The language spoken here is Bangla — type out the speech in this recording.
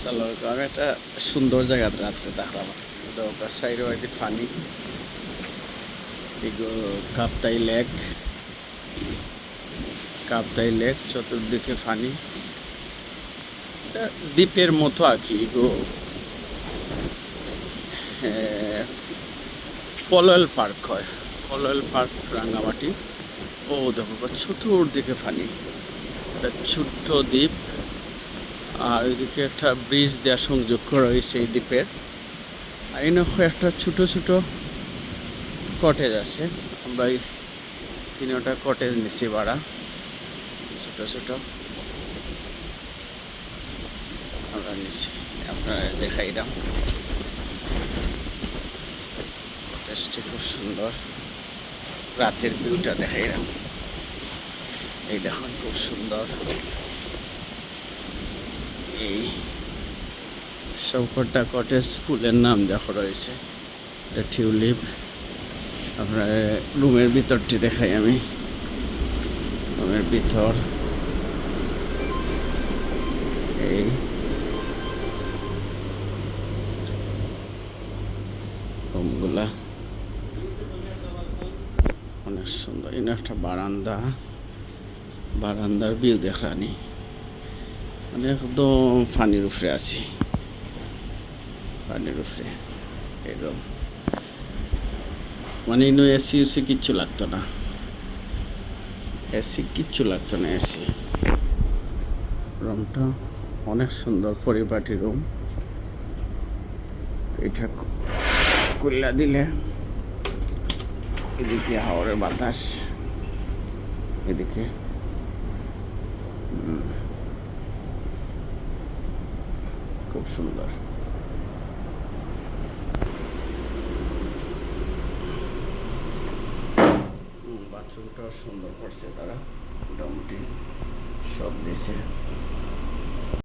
আসসালামু আমি একটা সুন্দর জায়গা রাত্রে দেখলাম। ওটা সাইডে বাড়িতে পানি, কাপ্তাই লেক, কাপ্তাই লেক চতুর্দিকে পানি। এটা দ্বীপের মতো আর কি গো। পলয়েল পার্ক হয়, পলয়েল পার্ক রাঙ্গামাটি। ও দেখো চতুর্দিকে পানি, একটা ছোট্ট দ্বীপ। আর ওইদিকে একটা ব্রিজ দেওয়া সংযোগ করা হয়েছে এই দ্বীপের। আর এই একটা ছোট ছোট কটেজ আছে। আমরা এই তিনটা কটেজ নিচ্ছি ভাড়া, ছোট ছোট আমরা নিচ্ছি। আপনারা দেখাইলাম কটেজটি খুব সুন্দর, রাতের ভিউটা দেখাইলাম। এই দেখুন খুব সুন্দর। এই সবকটা কটেজ ফুলের নাম দেখা রয়েছে, এটা টিউলিপ। আপনার রুমের ভিতরটি দেখাই আমি। রুমের ভিতর এই রুমগুলা অনেক সুন্দর। এখানে একটা বারান্দা, বারান্দার ভিউ দেখানি, মানে একদম পানির উপরে আছি, পানির উপরে এরকম। মানে ইনো এসি উসি কিচ্ছু লাগতো না, এসি কিচ্ছু লাগতো না। এসি রুমটা অনেক সুন্দর, পরিপাটি রুম। এটা খুললা দিলে এদিকে হাওয়ার বাতাস, এদিকে খুব সুন্দর। বাথরুমটাও সুন্দর করছে তারা, মোটামুটি সব দিছে।